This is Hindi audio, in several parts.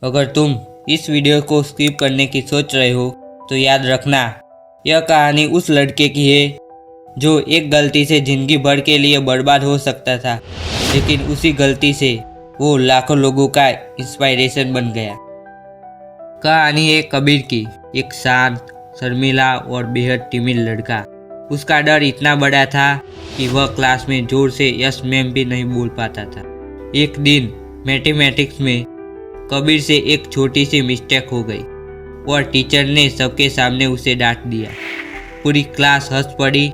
अगर तुम इस वीडियो को स्किप करने की सोच रहे हो तो याद रखना, यह कहानी उस लड़के की है जो एक गलती से जिंदगी भर के लिए बर्बाद हो सकता था, लेकिन उसी गलती से वो लाखों लोगों का इंस्पायरेशन बन गया। कहानी है कबीर की। एक शांत, शर्मीला और बेहद टिमिड लड़का। उसका डर इतना बड़ा था कि वह क्लास में जोर से यस मैम भी नहीं बोल पाता था। एक दिन मैथमेटिक्स में कबीर से एक छोटी सी मिस्टेक हो गई और टीचर ने सबके सामने उसे डांट दिया। पूरी क्लास हंस पड़ी,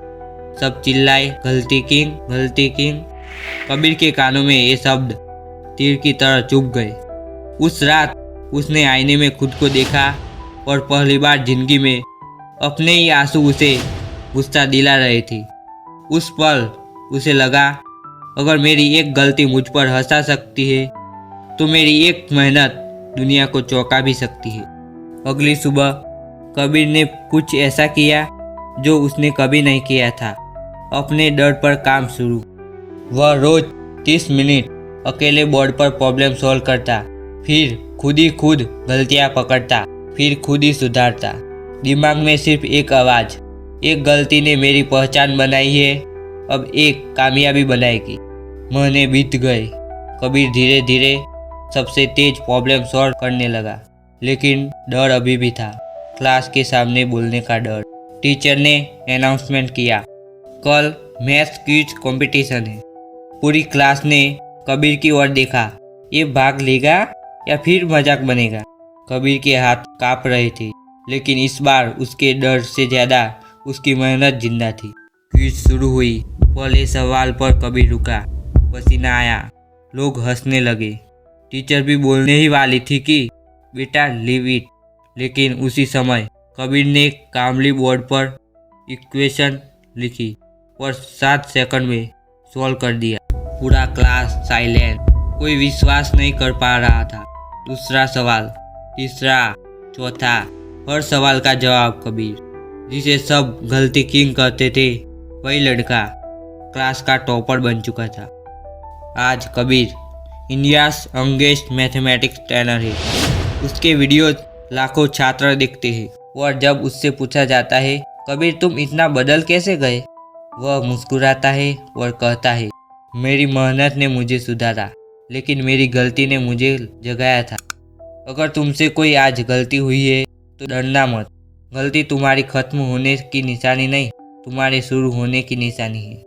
सब चिल्लाए, गलती किंग, गलती किंग। कबीर के कानों में ये शब्द तीर की तरह चुभ गए। उस रात उसने आईने में खुद को देखा और पहली बार जिंदगी में अपने ही आंसू उसे गुस्सा दिला रहे थे। उस पल उसे लगा, अगर मेरी एक गलती मुझ पर हंसा सकती है तो मेरी एक मेहनत दुनिया को चौंका भी सकती है। अगली सुबह कबीर ने कुछ ऐसा किया जो उसने कभी नहीं किया था। अपने डर पर काम शुरू। वह रोज 30 मिनट अकेले बोर्ड पर प्रॉब्लम सॉल्व करता, फिर खुद ही खुद गलतियां पकड़ता, फिर खुद ही सुधारता। दिमाग में सिर्फ एक आवाज़, एक गलती ने मेरी पहचान बनाई है, अब एक कामयाबी बनाएगी। महीने बीत गए। कबीर धीरे धीरे सबसे तेज प्रॉब्लम सॉल्व करने लगा, लेकिन डर अभी भी था। क्लास के सामने बोलने का डर। टीचर ने अनाउंसमेंट किया, कल मैथ्स क्विज कंपटीशन है। पूरी क्लास ने कबीर की ओर देखा। ये भाग लेगा या फिर मजाक बनेगा? कबीर के हाथ कांप रहे थे, लेकिन इस बार उसके डर से ज़्यादा उसकी मेहनत जिंदा थी। क्विज शुरू हुई। पहले सवाल पर कबीर रुका, पसीना आया, लोग हंसने लगे। टीचर भी बोलने ही वाली थी कि बेटा लीव इट, लेकिन उसी समय कबीर ने कामली बोर्ड पर इक्वेशन लिखी और 7 सेकंड में सॉल्व कर दिया। पूरा क्लास साइलेंट, कोई विश्वास नहीं कर पा रहा था। दूसरा सवाल, तीसरा, चौथा, हर सवाल का जवाब कबीर। जिसे सब गलती किंग कहते थे, वही लड़का क्लास का टॉपर बन चुका था। आज Kabir India's youngest mathematics trainer है। उसके वीडियो लाखों छात्र देखते हैं और जब उससे पूछा जाता है, कबीर तुम इतना बदल कैसे गए, वह मुस्कुराता है और कहता है, मेरी मेहनत ने मुझे सुधारा, लेकिन मेरी गलती ने मुझे जगाया था। अगर तुमसे कोई आज गलती हुई है तो डरना मत। गलती तुम्हारी खत्म होने की निशानी नहीं, तुम्हारे शुरू होने की निशानी है।